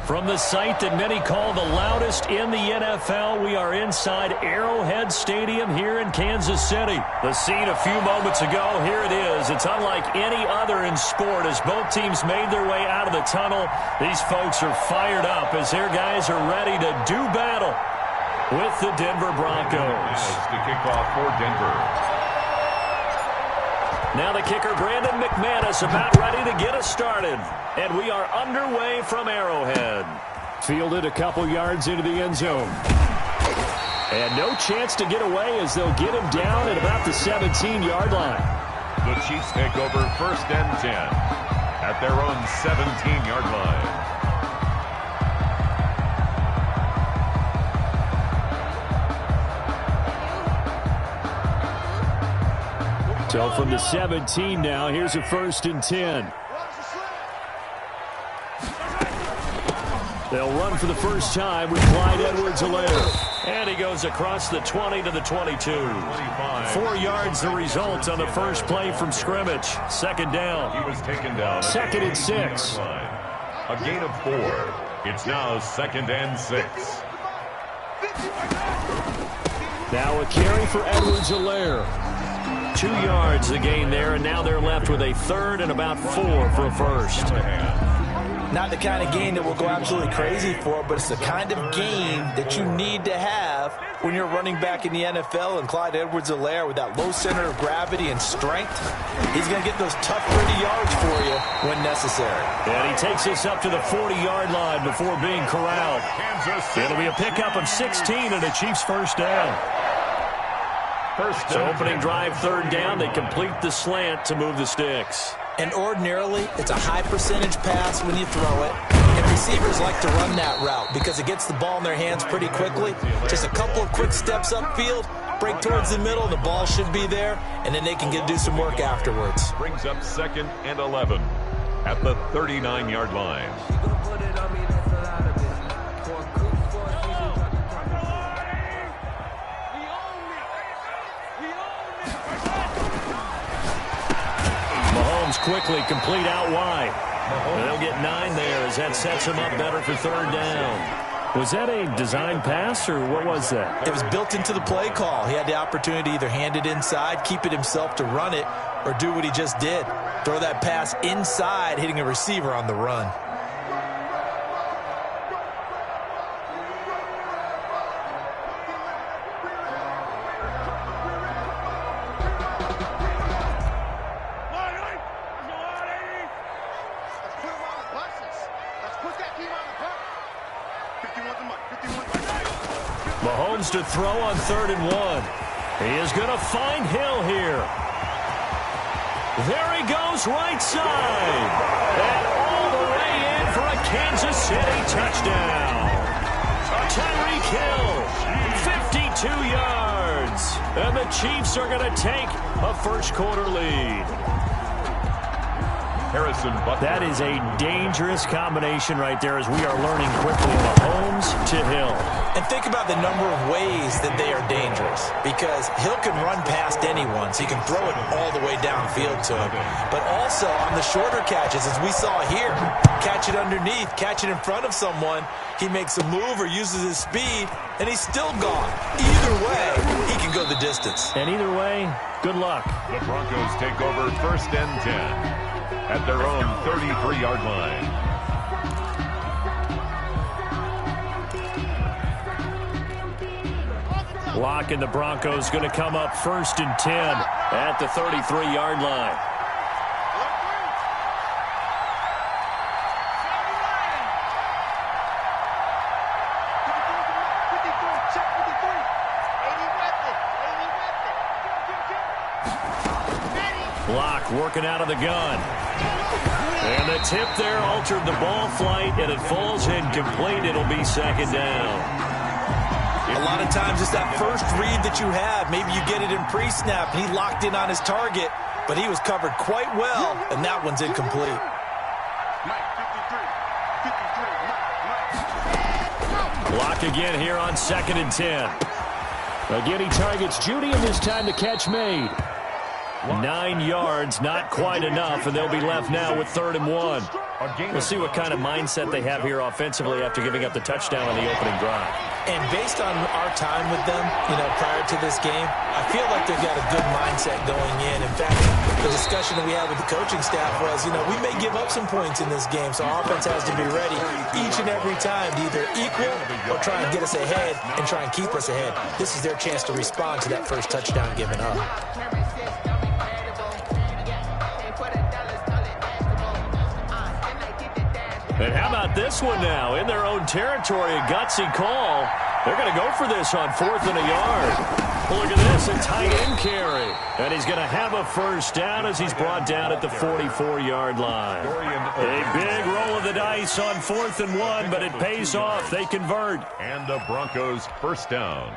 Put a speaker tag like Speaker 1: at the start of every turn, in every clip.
Speaker 1: From the site that many call the loudest in the NFL, we are inside Arrowhead Stadium here in Kansas City. The scene a few moments ago, here it is. It's unlike any other in sport as both teams made their way out of the tunnel. These folks are fired up as their guys are ready to do battle with the Denver Broncos.
Speaker 2: To kick off for Denver.
Speaker 1: Now the kicker, Brandon McManus, about ready to get us started. And we are underway from Arrowhead. Fielded a couple yards into the end zone. And no chance to get away as they'll get him down at about the 17-yard line.
Speaker 2: The Chiefs take over 1st and 10 at their own 17-yard line.
Speaker 1: So from the 17 now, here's a 1st and 10. They'll run for the first time with Clyde Edwards-Helaire. And he goes across the 20 to the 22. 4 yards the result on the first play from scrimmage. 2nd down.
Speaker 2: He was taken down.
Speaker 1: 2nd and 6.
Speaker 2: A gain of 4. It's now 2nd and 6.
Speaker 1: Now a carry for Edwards-Helaire. 2 yards the gain there, and now they're left with a 3rd and about 4 for a first.
Speaker 3: Not the kind of game that we'll go absolutely crazy for, but it's the kind of game that you need to have when you're running back in the NFL. And Clyde Edwards-Helaire, with that low center of gravity and strength, he's going to get those tough, gritty yards for you when necessary.
Speaker 1: And he takes us up to the 40-yard line before being corralled. It'll be a pickup of 16 and a Chiefs first down. So opening drive, 3rd down. They complete the slant to move the sticks.
Speaker 3: And ordinarily, it's a high percentage pass when you throw it. And receivers like to run that route because it gets the ball in their hands pretty quickly. Just a couple of quick steps upfield, break towards the middle, the ball should be there, and then they can do some work afterwards.
Speaker 2: Brings up 2nd and 11 at the 39-yard line.
Speaker 1: Quickly complete out wide. They'll get 9 there as that sets him up better for 3rd down. Was that a design pass or what was that?
Speaker 3: It was built into the play call. He had the opportunity to either hand it inside, keep it himself to run it, or do what he just did. Throw that pass inside, hitting a receiver on the run.
Speaker 1: Mahomes to throw on 3rd and 1. He is going to find Hill here. There he goes, right side. And all the way in for a Kansas City touchdown. Tyreek Hill, 52 yards. And the Chiefs are going to take a first-quarter lead.
Speaker 2: That
Speaker 1: is a dangerous combination right there as we are learning quickly. Mahomes to Hill.
Speaker 3: And think about the number of ways that they are dangerous, because Hill can run past anyone, so you can throw it all the way downfield to him. But also on the shorter catches, as we saw here, catch it underneath, catch it in front of someone, he makes a move or uses his speed, and he's still gone. Either way, he can go the distance.
Speaker 1: And either way, good luck.
Speaker 2: The Broncos take over 1st and 10. At their own 33-yard line.
Speaker 1: Lock and the Broncos going to come up 1st and 10 at the 33-yard line. Lock working out of the gun. And the tip there altered the ball flight, and it falls incomplete. It'll be 2nd down.
Speaker 3: A lot of times it's that first read that you have. Maybe you get it in pre-snap, and he locked in on his target, but he was covered quite well, and that one's incomplete.
Speaker 1: Lock again here on 2nd and 10. Again, he targets Judy, and this time the catch made. 9 yards, not quite enough, and they'll be left now with 3rd and 1. We'll see what kind of mindset they have here offensively after giving up the touchdown on the opening drive.
Speaker 3: And based on our time with them, prior to this game, I feel like they've got a good mindset going in. In fact, the discussion that we had with the coaching staff was, we may give up some points in this game, so our offense has to be ready each and every time to either equal or try and get us ahead and try and keep us ahead. This is their chance to respond to that first touchdown given up.
Speaker 1: And how about this one now? In their own territory, a gutsy call. They're going to go for this on 4th and a yard. Look at this, a tight end carry. And he's going to have a first down as he's brought down at the 44-yard line. A big roll of the dice on 4th and 1, but it pays off. They convert.
Speaker 2: And the Broncos first down.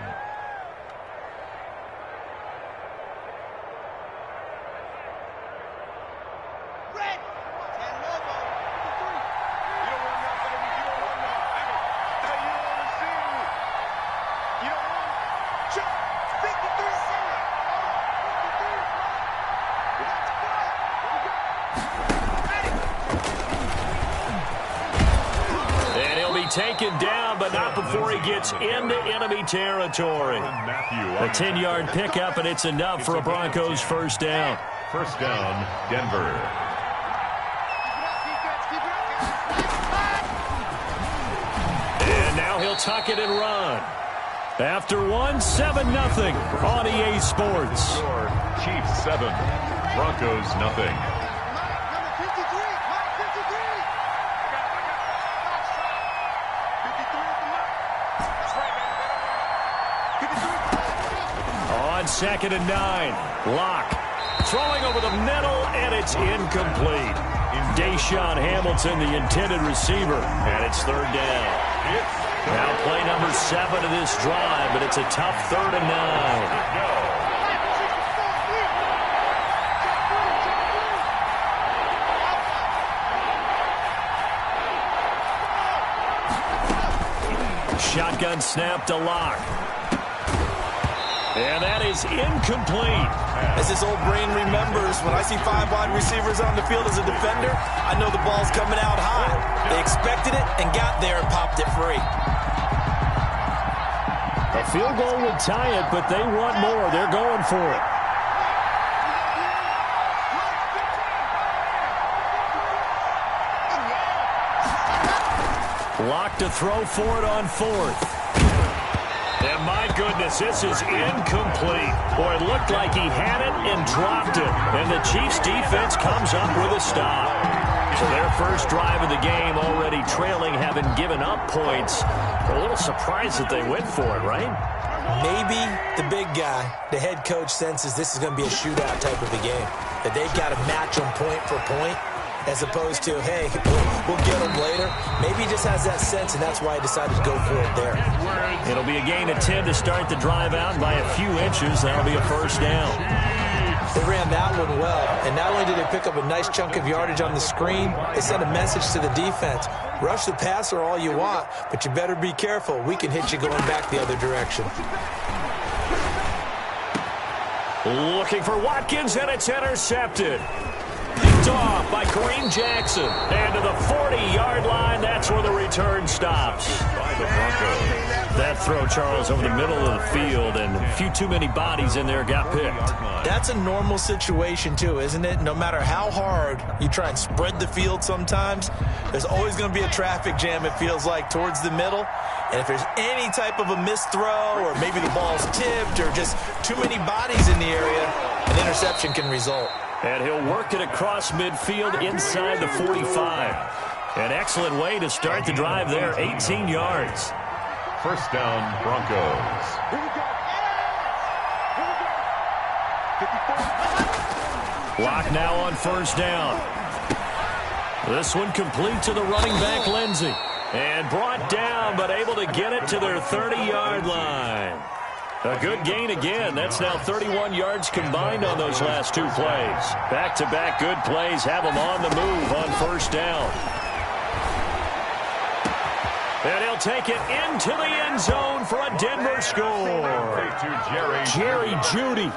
Speaker 1: Taken down, but not before he gets into enemy territory. A 10-yard pickup, and it's enough for a Broncos first down.
Speaker 2: First down, Denver.
Speaker 1: And now he'll tuck it and run. After 7-0 on EA Sports.
Speaker 2: Chiefs 7, Broncos nothing.
Speaker 1: On 2nd and 9, Locke throwing over the middle, and it's incomplete. Deshaun Hamilton, the intended receiver, and it's 3rd down. Now play number 7 of this drive, but it's a tough 3rd and 9. Shotgun snap to Locke. And that is incomplete.
Speaker 3: As his old brain remembers, when I see 5 wide receivers on the field as a defender, I know the ball's coming out high. They expected it and got there and popped it free.
Speaker 1: A field goal would tie it, but they want more. They're going for it. Locked to throw for it on 4th. And my goodness, this is incomplete. Boy, it looked like he had it and dropped it. And the Chiefs defense comes up with a stop. So their first drive of the game already trailing, having given up points. They're a little surprised that they went for it, right?
Speaker 3: Maybe the big guy, the head coach, senses this is going to be a shootout type of a game. That they've got to match them point for point, as opposed to, hey, we'll get them later. Maybe he just has that sense, and that's why he decided to go for it there.
Speaker 1: It'll be a gain of 10 to start the drive out by a few inches. That'll be a first down.
Speaker 3: They ran that one well, and not only did they pick up a nice chunk of yardage on the screen, they sent a message to the defense. Rush the passer all you want, but you better be careful. We can hit you going back the other direction.
Speaker 1: Looking for Watkins, and it's intercepted. Picked off by Kareem Jackson. And to the 40-yard line, that's where the return stops. That throw, Charles, over the middle of the field, and a few too many bodies in there got picked.
Speaker 3: That's a normal situation, too, isn't it? No matter how hard you try and spread the field sometimes, there's always going to be a traffic jam, it feels like, towards the middle. And if there's any type of a missed throw, or maybe the ball's tipped, or just too many bodies in the area, an interception can result.
Speaker 1: And he'll work it across midfield inside the 45. An excellent way to start the drive there, 18 yards.
Speaker 2: First down, Broncos.
Speaker 1: Clock now on first down. This one complete to the running back, Lindsey. And brought down, but able to get it to their 30-yard line. A good gain again. That's now 31 yards combined on those last two plays. Back-to-back good plays have them on the move on first down. And he'll He'll take it into the end zone for a Denver score. Jerry Jeudy,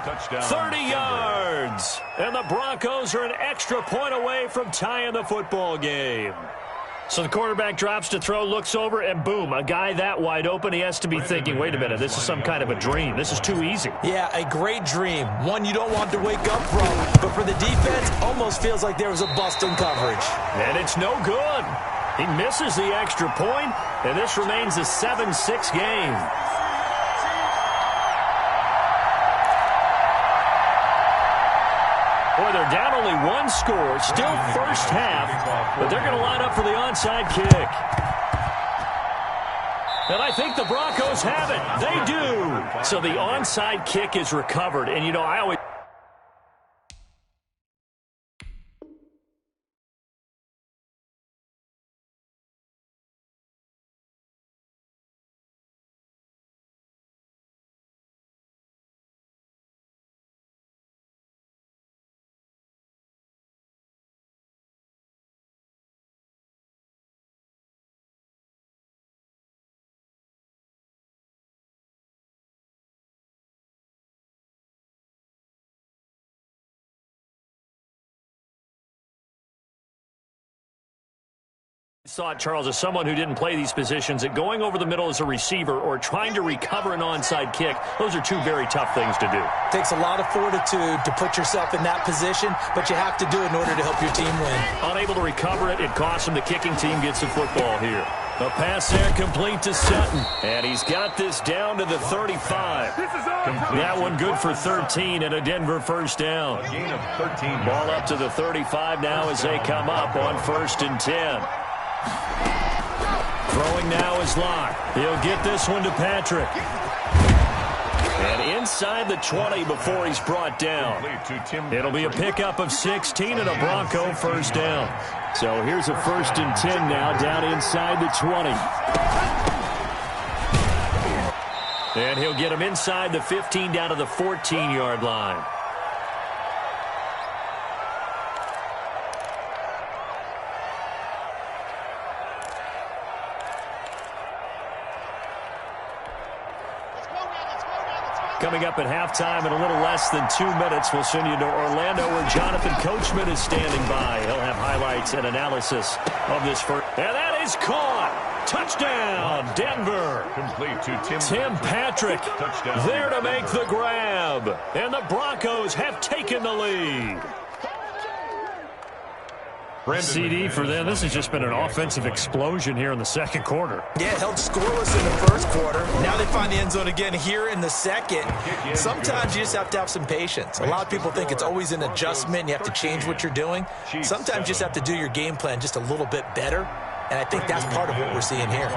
Speaker 1: 30 yards. And the Broncos are an extra point away from tying the football game. So the quarterback drops to throw, looks over, and boom, a guy that wide open, he has to be thinking, wait a minute, this is some kind of a dream. This is too easy.
Speaker 3: Yeah, a great dream. One you don't want to wake up from. But for the defense, almost feels like there was a bust in coverage.
Speaker 1: And it's no good. He misses the extra point, and this remains a 7-6 game. Boy, they're down only one score, still first half, but they're going to line up for the onside kick. And I think the Broncos have it. They do. So the onside kick is recovered. And, you know, I always... thought, Charles, as someone who didn't play these positions, that going over the middle as a receiver or trying to recover an onside kick, those are two very tough things to do.
Speaker 3: It takes a lot of fortitude to put yourself in that position, but you have to do it in order to help your team win.
Speaker 1: Unable to recover it, it costs him. The kicking team gets the football here. A pass there complete to Sutton, and he's got this down to the 35. That one good for 13 and a Denver first down.
Speaker 2: A gain of 13.
Speaker 1: Ball up to the 35 now as they come up on 1st and 10. Throwing now is Locke. He'll get this one to Patrick. And inside the 20 before he's brought down. It'll be a pickup of 16 and a Bronco first down. So here's a 1st and 10 now down inside the 20. And he'll get him inside the 15 down to the 14-yard line. Coming up at halftime in a little less than 2 minutes, we'll send you to Orlando where Jonathan Coachman is standing by. He'll have highlights and analysis of this first. And that is caught. Touchdown, Denver.
Speaker 2: Complete to
Speaker 1: Tim Patrick
Speaker 2: Touchdown.
Speaker 1: There to make the grab. And the Broncos have taken the lead. CD for them. This has just been an offensive explosion here in the second quarter.
Speaker 3: Yeah, held scoreless in the first quarter. Now they find the end zone again here in the second. Sometimes you just have to have some patience. A lot of people think it's always an adjustment. You have to change what you're doing. Sometimes you just have to do your game plan just a little bit better. And I think that's part of what we're seeing here.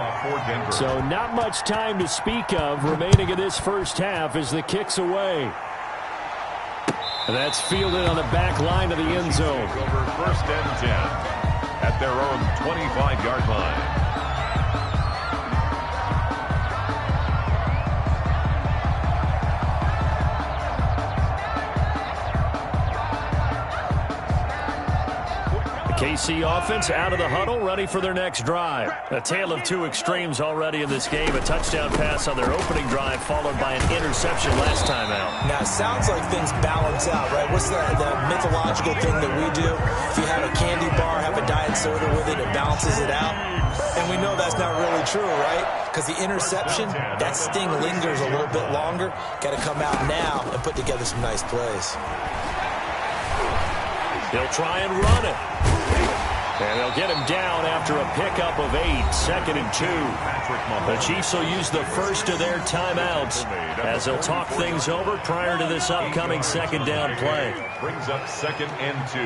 Speaker 1: So not much time to speak of remaining in this first half as the kick's away. That's fielded on the back line of the end zone.
Speaker 2: Over 1st and 10 at their own 25-yard line.
Speaker 1: KC offense out of the huddle, ready for their next drive. A tale of two extremes already in this game. A touchdown pass on their opening drive, followed by an interception last time out.
Speaker 3: Now, it sounds like things balance out, right? What's the mythological thing that we do? If you have a candy bar, have a diet soda with it, it balances it out. And we know that's not really true, right? Because the interception, that sting lingers a little bit longer. Got to come out now and put together some nice plays.
Speaker 1: They'll try and run it. And they'll get him down after a pickup of 8, 2nd and 2. The Chiefs will use the first of their timeouts as they'll talk things over prior to this upcoming second down play.
Speaker 2: Brings up 2nd and 2.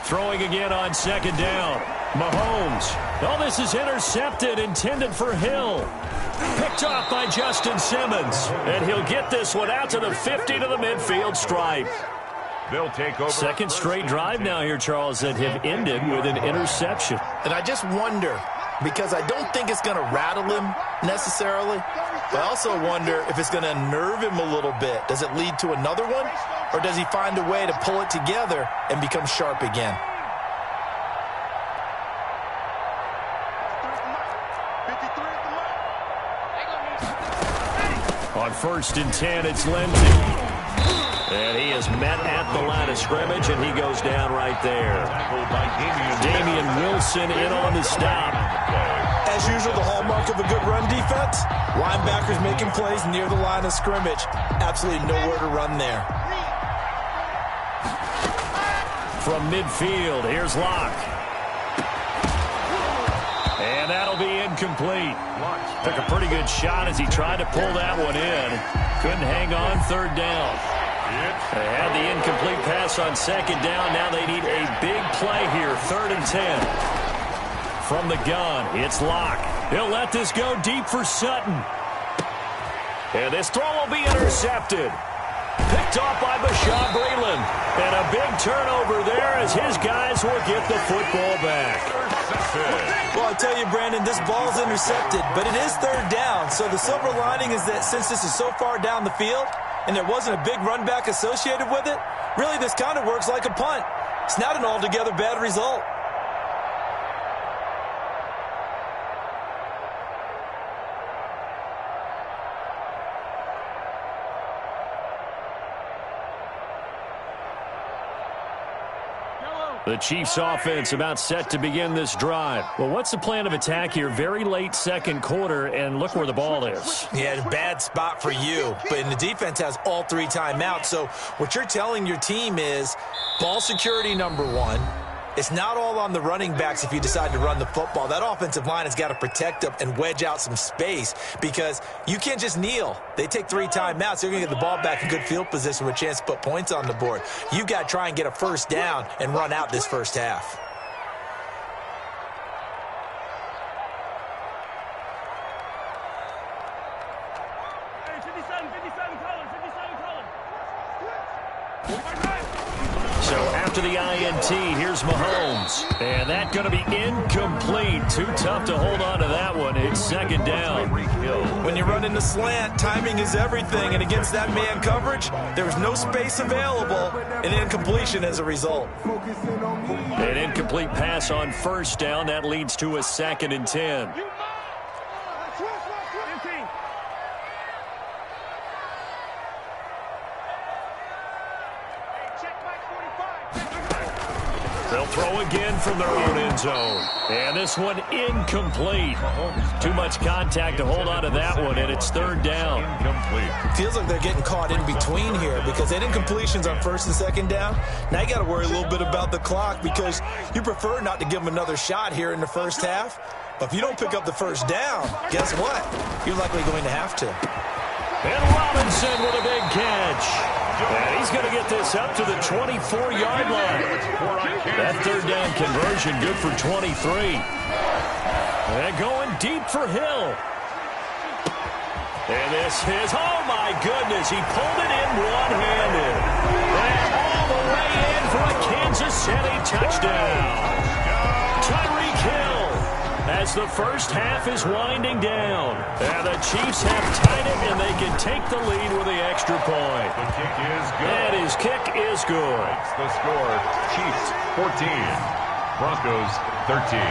Speaker 1: Throwing again on 2nd down. Mahomes. Oh, this is intercepted, intended for Hill. Picked off by Justin Simmons. And he'll get this one out to the 50 to the midfield stripe.
Speaker 2: They'll take over.
Speaker 1: Second straight drive now here, Charles, that have ended with an interception.
Speaker 3: And I just wonder, because I don't think it's going to rattle him necessarily, but I also wonder if it's going to unnerve him a little bit. Does it lead to another one, or does he find a way to pull it together and become sharp again?
Speaker 1: On 1st and 10, it's Lindsey. And he is met at the line of scrimmage, and he goes down right there. Damian Wilson in on the stop.
Speaker 3: As usual, the hallmark of a good run defense, linebackers making plays near the line of scrimmage. Absolutely nowhere to run there.
Speaker 1: From midfield, here's Locke. And that'll be incomplete. Took a pretty good shot as he tried to pull that one in. Couldn't hang on 3rd down. They had the incomplete pass on 2nd down. Now they need a big play here, 3rd and 10. From the gun, it's Locke. He'll let this go deep for Sutton. And this throw will be intercepted. Picked off by Bashaud Breeland. And a big turnover there as his guys will get the football back.
Speaker 3: Well, I tell you, Brandon, this ball's intercepted, but it is 3rd down. So the silver lining is that since this is so far down the field and there wasn't a big run back associated with it, really this kind of works like a punt. It's not an altogether bad result.
Speaker 1: The Chiefs offense about set to begin this drive. Well, what's the plan of attack here? Very late 2nd quarter, and look where the ball is.
Speaker 3: Yeah, bad spot for you. But the defense has all 3 timeouts. So what you're telling your team is ball security #1. It's not all on the running backs if you decide to run the football. That offensive line has got to protect them and wedge out some space because you can't just kneel. They take 3 timeouts. They're going to get the ball back in good field position with a chance to put points on the board. You've got to try and get a 1st down and run out this 1st half.
Speaker 1: So after the INT, here's Mahomes. And that's going to be incomplete. Too tough to hold on to that one. It's 2nd down.
Speaker 3: When you run in the slant, timing is everything. And against that man coverage, there was no space available. And incompletion as a result.
Speaker 1: An incomplete pass on 1st down. That leads to a 2nd and 10. They'll throw again from their own end zone. And this one incomplete. Too much contact to hold on to that one, and it's 3rd down.
Speaker 2: Incomplete.
Speaker 3: Feels like they're getting caught in between here because they had incompletions on 1st and 2nd down. Now you got to worry a little bit about the clock because you prefer not to give them another shot here in the 1st half. But if you don't pick up the 1st down, guess what? You're likely going to have to.
Speaker 1: And Robinson with a big catch. And he's going to get this up to the 24-yard line. That 3rd down conversion good for 23. And going deep for Hill. And this is, oh my goodness, he pulled it in one-handed. And all the way in for a Kansas City touchdown. Tyreek Hill as the 1st half is winding down. And the Chiefs have tied it, and they can take the lead with the extra point.
Speaker 2: The kick is good.
Speaker 1: And his kick is good.
Speaker 2: That's the score. Chiefs 14, Broncos 13.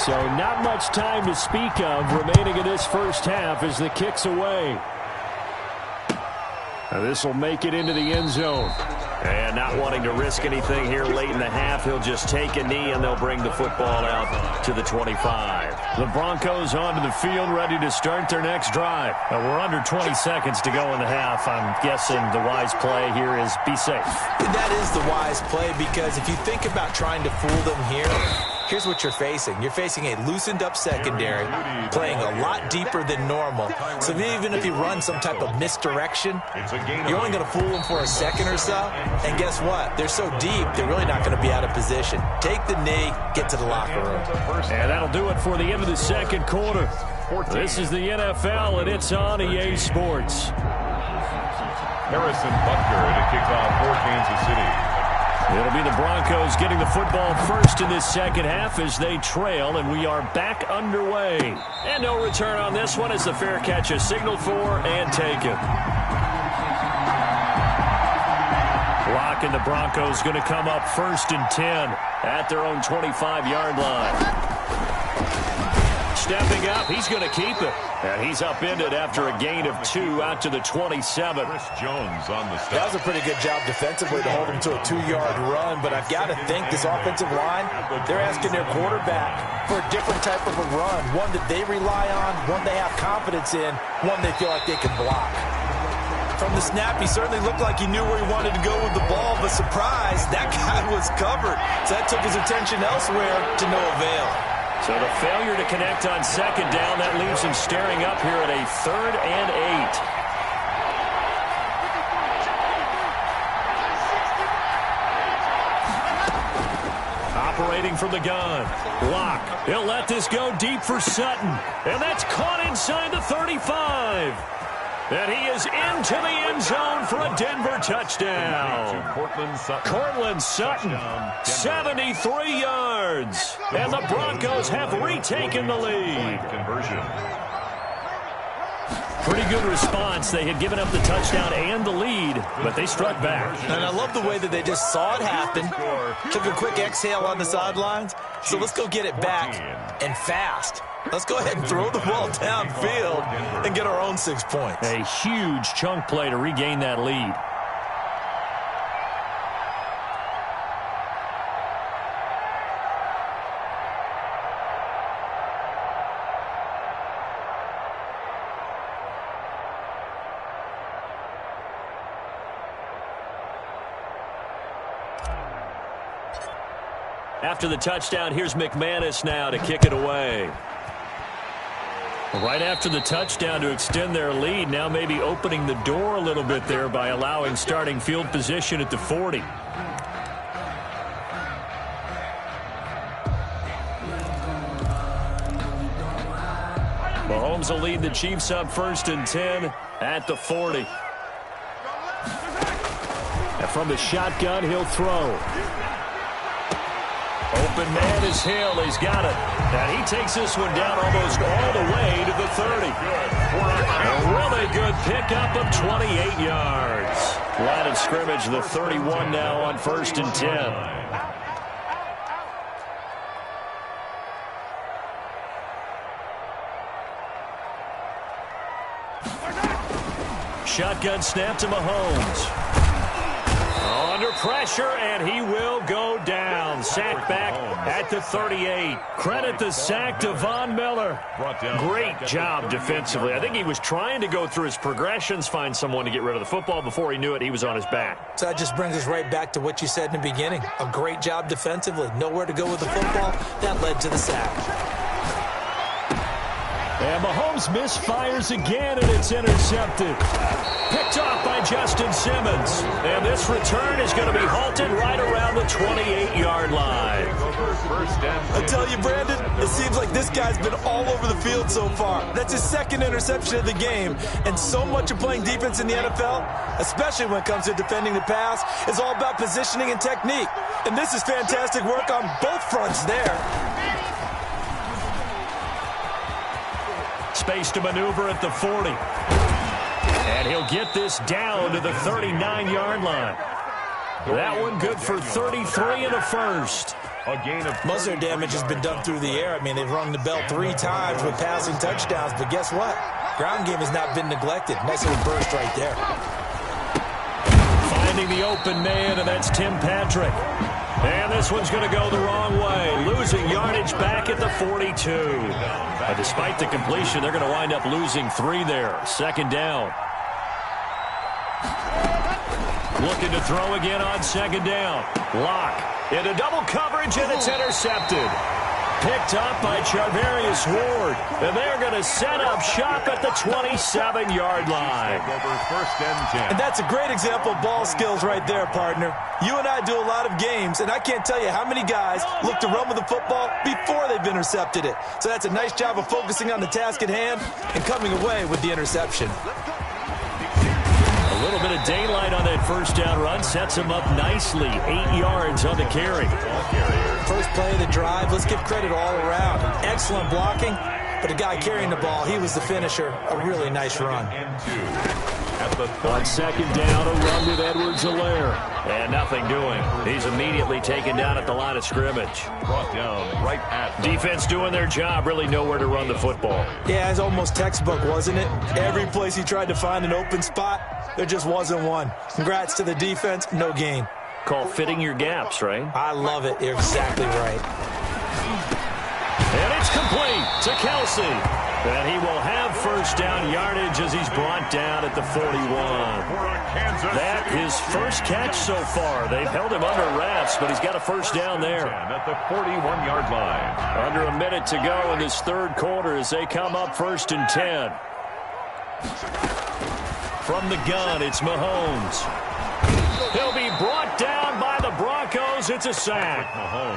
Speaker 1: So not much time to speak of remaining in this 1st half as the kick's away. Now this will make it into the end zone. And not wanting to risk anything here late in the half, he'll just take a knee and they'll bring the football out to the 25. The Broncos onto the field ready to start their next drive. We're under 20 seconds to go in the half. I'm guessing the wise play here is be safe.
Speaker 3: That is the wise play because if you think about trying to fool them here, here's what you're facing. You're facing a loosened up secondary, playing a lot deeper than normal. So even if you run some type of misdirection, you're only going to fool them for a second or so. And guess what? They're so deep, they're really not going to be out of position. Take the knee, get to the locker room.
Speaker 1: And that'll do it for the end of the 2nd quarter. This is the NFL, and it's on EA Sports.
Speaker 2: Harrison Butker to kick off for Kansas City.
Speaker 1: It'll be the Broncos getting the football first in this 2nd half as they trail, and we are back underway. And no return on this one as the fair catch is signaled for and taken. Clock and the Broncos going to come up 1st and 10 at their own 25-yard line. stepping up. He's going to keep it. And he's upended after a gain of 2 out to the 27.
Speaker 2: Chris Jones on the stop.
Speaker 3: That was a pretty good job defensively to hold him to a 2-yard run, but I've got to think this offensive line, they're asking their quarterback for a different type of a run, one that they rely on, one they have confidence in, one they feel like they can block. From the snap, he certainly looked like he knew where he wanted to go with the ball, but surprise, that guy was covered. So that took his attention elsewhere to no avail.
Speaker 1: So the failure to connect on second down, that leaves him staring up here at a 3rd and 8. Operating from the gun. Lock. He'll let this go deep for Sutton. And that's caught inside the 35. And he is into the end zone for a Denver touchdown. Cortland Sutton, 73 yards. And the Broncos have retaken the lead. Pretty good response. They had given up the touchdown and the lead, but they struck back.
Speaker 3: And I love the way that they just saw it happen, took a quick exhale on the sidelines. So let's go get it back, and fast. Let's go ahead and throw the ball downfield and get our own 6 points.
Speaker 1: A huge chunk play to regain that lead. After the touchdown, here's McManus now to kick it away. Right after the touchdown to extend their lead, now maybe opening the door a little bit there by allowing starting field position at the 40. Mahomes will lead the Chiefs up 1st and 10 at the 40. And from the shotgun, he'll throw. Open man is Hill. He's got it. And he takes this one down almost all the way to the 30. A really good pickup of 28 yards. Line of scrimmage, the 31 now on 1st and 10. Shotgun snap to Mahomes. Under pressure, and he will go down. Sack back at the 38. Credit the sack to Von Miller. Great job defensively. I think he was trying to go through his progressions, find someone to get rid of the football. Before he knew it, he was on his back.
Speaker 3: So that just brings us right back to what you said in the beginning. A great job defensively. Nowhere to go with the football. That led to the sack.
Speaker 1: And Mahomes misfires again, and it's intercepted. Picked off by Justin Simmons. And this return is going to be halted right around the 28-yard line.
Speaker 3: I tell you, Brandon, it seems like this guy's been all over the field so far. That's his 2nd interception of the game. And so much of playing defense in the NFL, especially when it comes to defending the pass, is all about positioning and technique. And this is fantastic work on both fronts there.
Speaker 1: Space to maneuver at the 40. And he'll get this down to the 39-yard line. That one good for 33 and a first.
Speaker 3: Most of their damage has been done through the air. I mean, they've rung the bell 3 times with passing touchdowns, but guess what? Ground game has not been neglected. Nice little burst right there.
Speaker 1: Finding the open man, and that's Tim Patrick. And this one's going to go the wrong way. Losing yardage back at the 42. Despite the completion, they're going to wind up losing 3 there. 2nd down. Looking to throw again on 2nd down. Lock into double coverage, and it's intercepted. Picked up by Charvarius Ward. And they're going to set up shop at the 27-yard line.
Speaker 3: And that's a great example of ball skills right there, partner. You and I do a lot of games, and I can't tell you how many guys look to run with the football before they've intercepted it. So that's a nice job of focusing on the task at hand and coming away with the interception.
Speaker 1: A little bit of daylight on that 1st down run sets him up nicely. 8 yards on the carry.
Speaker 3: First play of the drive, let's give credit all around. Excellent blocking, but the guy carrying the ball, he was the finisher. A really nice run.
Speaker 2: at the 30.
Speaker 1: On second down, a run with Edwards-Helaire. And nothing doing. He's immediately taken down at the line of scrimmage.
Speaker 2: Brought down right at
Speaker 1: defense doing their job, really nowhere to run the football.
Speaker 3: Yeah, it's almost textbook, wasn't it? Every place he tried to find an open spot, there just wasn't one. Congrats to the defense, no gain.
Speaker 1: Called fitting your gaps, right?
Speaker 3: I love it. You're exactly right.
Speaker 1: And it's complete to Kelsey. And he will have first down yardage as he's brought down at the 41. That his first catch so far. They've held him under wraps, but he's got a first down there.
Speaker 2: At the 41-yard line.
Speaker 1: Under a minute to go in this third quarter as they come up first and 10. From the gun, it's Mahomes. He'll be brought down by the Broncos. It's a sack.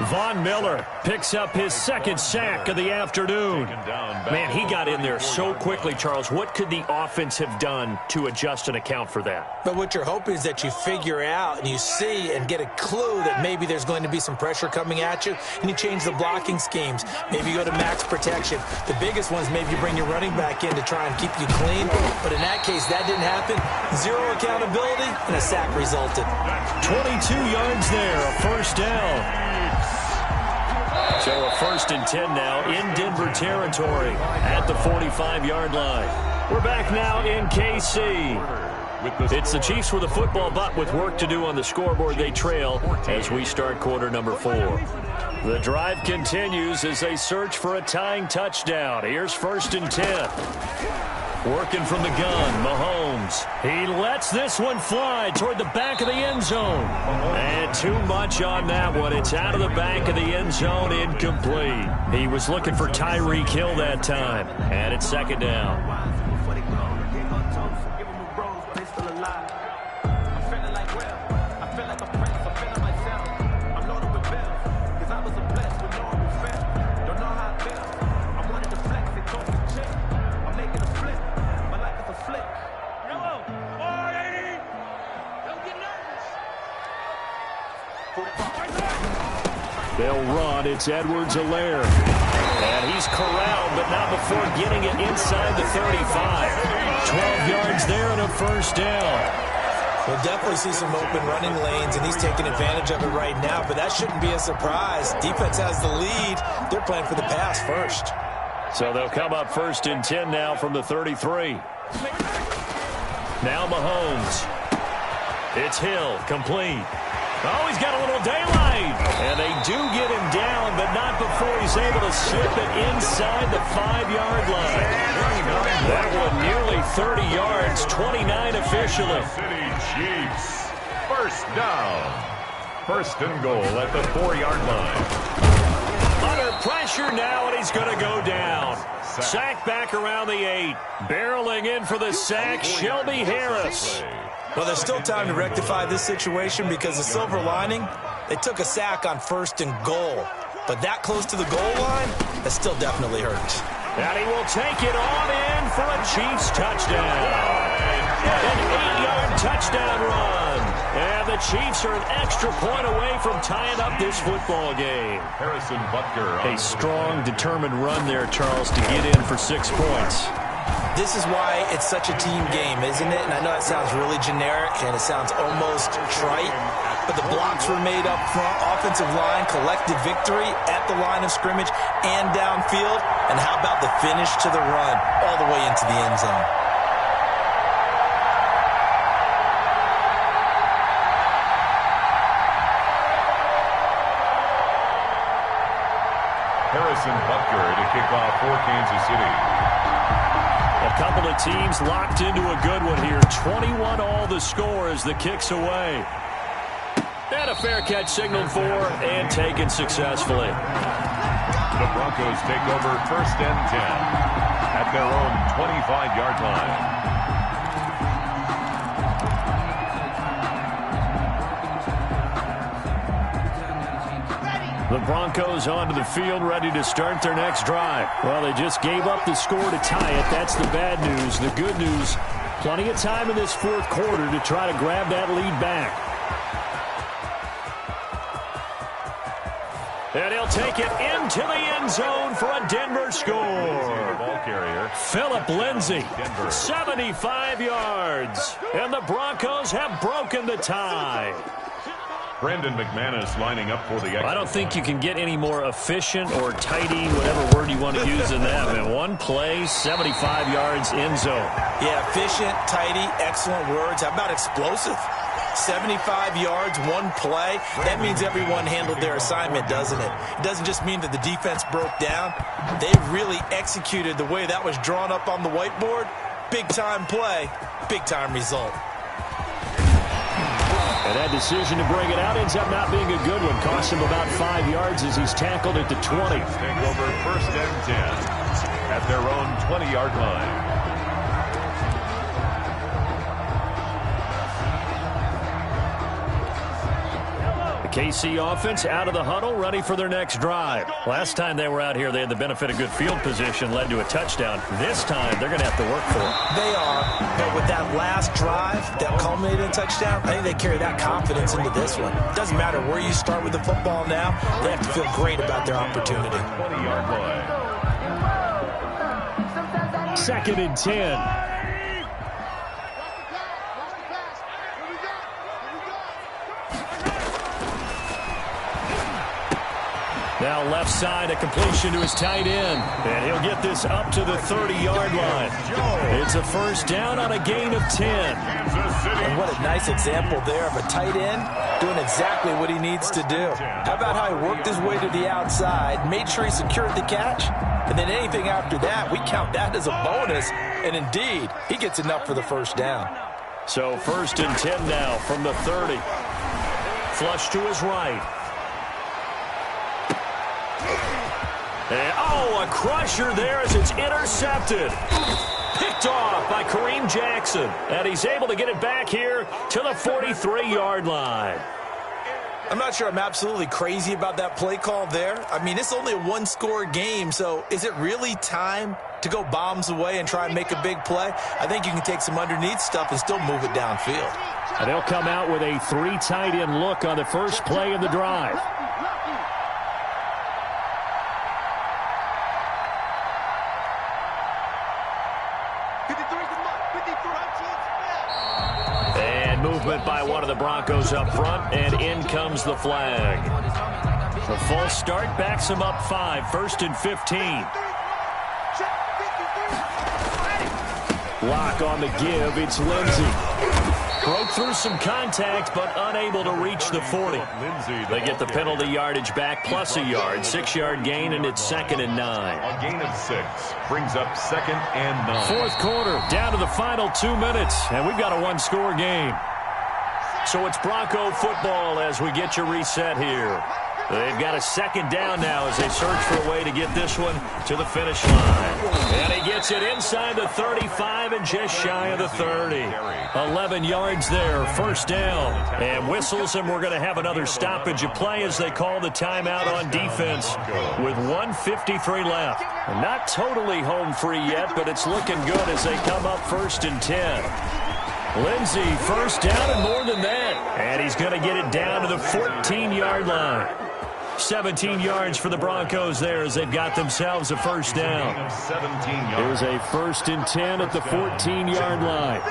Speaker 1: Von Miller picks up his second sack of the afternoon. Man, he got in there so quickly, Charles. What could the offense have done to adjust and account for that?
Speaker 3: But what you're hoping is that you figure out and you see and get a clue that maybe there's going to be some pressure coming at you, and you change the blocking schemes. Maybe you go to max protection. The biggest one is maybe you bring your running back in to try and keep you clean. But in that case, that didn't happen. Zero accountability, and a sack resulted.
Speaker 1: 22 yards there, a first down. So a first and 10 now in Denver territory at the 45-yard line. We're back now in KC. It's the Chiefs with a football, but with work to do on the scoreboard, they trail as we start quarter number 4. The drive continues as they search for a tying touchdown. Here's first and 10. Working from the gun, Mahomes. He lets this one fly toward the back of the end zone. And too much on that one. It's out of the back of the end zone, incomplete. He was looking for Tyreek Hill that time. And it's second down. They'll run. It's Edwards-Helaire. And he's corralled, but not before getting it inside the 35. 12 yards there and a first down.
Speaker 3: We'll definitely see some open running lanes, and he's taking advantage of it right now, but that shouldn't be a surprise. Defense has the lead. They're playing for the pass first.
Speaker 1: So they'll come up first and 10 now from the 33. Now Mahomes. It's Hill, complete. Oh, he's got a little daylight. And they do get him down, but not before he's able to slip it inside the 5-yard line. That one nearly 30 yards, 29 officially.
Speaker 2: City Chiefs. First down. First and goal at the 4-yard line.
Speaker 1: Under pressure now, and he's going to go down. Sack back around the 8. Barreling in for the sack, Shelby Harris.
Speaker 3: Well, there's still time to rectify this situation because the silver lining, they took a sack on first and goal. But that close to the goal line, that still definitely hurts.
Speaker 1: And he will take it on in for a Chiefs touchdown. An 8-yard touchdown run. And the Chiefs are an extra point away from tying up this football game.
Speaker 2: Harrison Butker.
Speaker 1: A strong, determined run there, Charles, to get in for 6 points.
Speaker 3: This is why it's such a team game, isn't it? And I know that sounds really generic and it sounds almost trite, but the blocks were made up front, offensive line, collected victory at the line of scrimmage and downfield. And how about the finish to the run all the way into the end zone?
Speaker 2: Harrison Butker to kick off for Kansas City.
Speaker 1: A couple of teams locked into a good one here. 21-all the score as the kick's away. And a fair catch signaled for and taken successfully.
Speaker 2: The Broncos take over first and 10 at their own 25-yard line. The Broncos onto the field, ready to start their next drive. Well, they just gave up the score to tie it. That's the bad news. The good news, plenty of time in this fourth quarter to try to grab that lead back.
Speaker 1: And he'll take it into the end zone for a Denver score.
Speaker 2: Ball carrier.
Speaker 1: Phillip Lindsay, 75 yards. And the Broncos have broken the tie.
Speaker 2: Brandon McManus lining up for the extra.
Speaker 1: I don't think you can get any more efficient or tidy, whatever word you want to use in that. Man, one play, 75 yards, end zone.
Speaker 3: Yeah, efficient, tidy, excellent words. How about explosive? 75 yards, one play. That means everyone handled their assignment, doesn't it? It doesn't just mean that the defense broke down. They really executed the way that was drawn up on the whiteboard. Big-time play, big-time result.
Speaker 1: And that decision to bring it out ends up not being a good one. Cost him about 5 yards as he's tackled at the 20.
Speaker 2: Take over 1st and 10 at their own 20-yard line.
Speaker 1: KC offense out of the huddle, ready for their next drive. Last time they were out here, they had the benefit of good field position, led to a touchdown. This time, they're going to have to work for it.
Speaker 3: They are, but with that last drive that culminated in a touchdown, I think they carry that confidence into this one. It doesn't matter where you start with the football now, they have to feel great about their opportunity.
Speaker 2: 20-yard line.
Speaker 1: 2nd and 10. Now left side, a completion to his tight end. And he'll get this up to the 30-yard line. It's a 1st down on a gain of 10.
Speaker 3: And what a nice example there of a tight end doing exactly what he needs to do. How about how he worked his way to the outside, made sure he secured the catch, and then anything after that, we count that as a bonus. And indeed, he gets enough for the 1st down.
Speaker 1: So 1st and 10 now from the 30. Flush to his right. And, a crusher there as it's intercepted. Picked off by Kareem Jackson. And he's able to get it back here to the 43-yard line.
Speaker 3: I'm not sure I'm absolutely crazy about that play call there. I mean, it's only a one-score game, so is it really time to go bombs away and try and make a big play? I think you can take some underneath stuff and still move it downfield.
Speaker 1: And they'll come out with a 3 tight end look on the first play of the drive. Movement by one of the Broncos up front, and in comes the flag. The false start backs him up 5, 1st and 15. Lock on the give, it's Lindsay. Broke through some contact, but unable to reach the 40. They get the penalty yardage back plus a yard, 6-yard gain, and it's 2nd and 9.
Speaker 2: A gain of 6 brings up 2nd and 9.
Speaker 1: 4th quarter, down to the final 2 minutes, and we've got a one-score game. So it's Bronco football as we get you reset here. They've got a 2nd down now as they search for a way to get this one to the finish line. And he gets it inside the 35 and just shy of the 30. 11 yards there, 1st down. And whistles, and we're going to have another stoppage of play as they call the timeout on defense with 1:53 left. And not totally home free yet, but it's looking good as they come up 1st and 10. Lindsay, 1st down and more than that. And he's going to get it down to the 14-yard line. 17 yards for the Broncos there as they've got themselves a 1st down. Here's a 1st and 10 at the 14-yard line.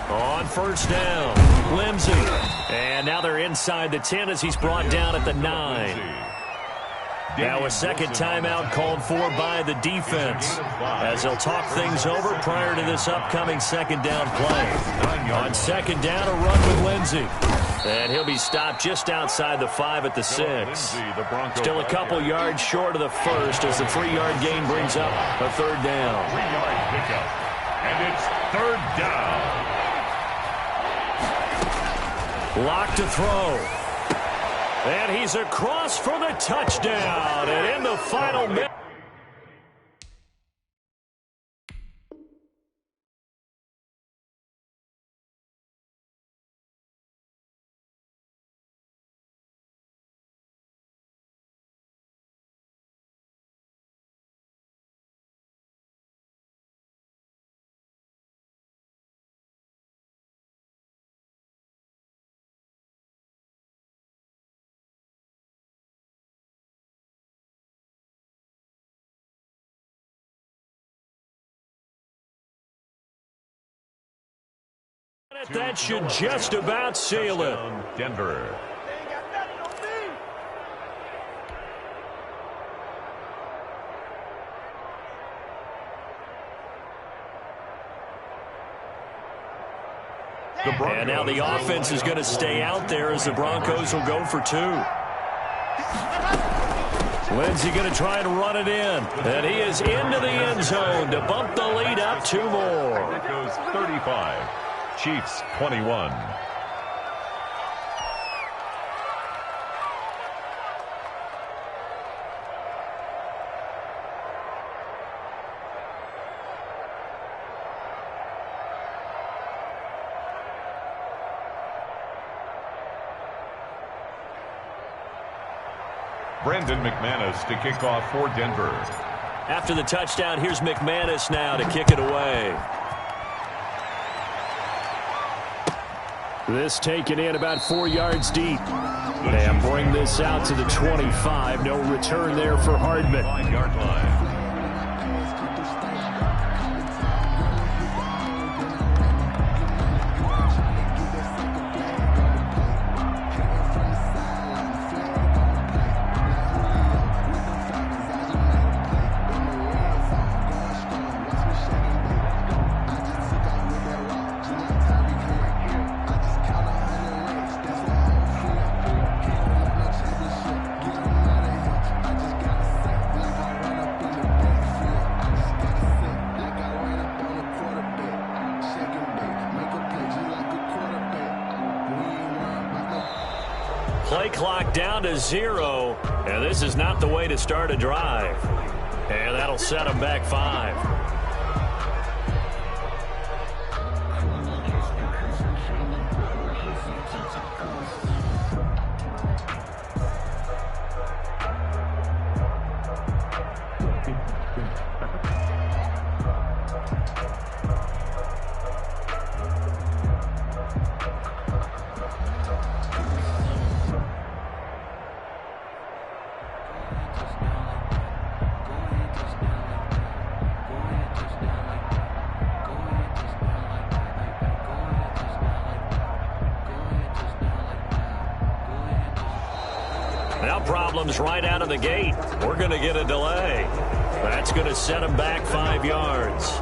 Speaker 1: On 1st down, Lindsay. And now they're inside the 10 as he's brought down at the 9. Now a 2nd timeout called for by the defense as they'll talk things over prior to this upcoming 2nd down play. On 2nd down, a run with Lindsay. And he'll be stopped just outside the 5 at the 6. Still a couple yards short of the 1st as the 3-yard gain brings up a 3rd down.
Speaker 2: 3-yard pickup. And it's 3rd down.
Speaker 1: Lock to throw. And he's across for the touchdown. And in the final minute. That should just about seal it.
Speaker 4: Denver.
Speaker 1: And now the offense is going to stay out there as the Broncos will go for 2. Lindsay going to try and run it in. And he is into the end zone to bump the lead up 2 more.
Speaker 4: Broncos 35, Chiefs 21. Brandon McManus to kick off for Denver.
Speaker 1: After the touchdown, here's McManus now to kick it away.
Speaker 2: This taken in about 4 yards deep. And bring this out to the 25. No return there for Hardman.
Speaker 4: 5-yard line.
Speaker 1: Play clock down to 0, and this is not the way to start a drive. And that'll set them back 5. Now problems right out of the gate. We're going to get a delay. That's going to set them back 5 yards.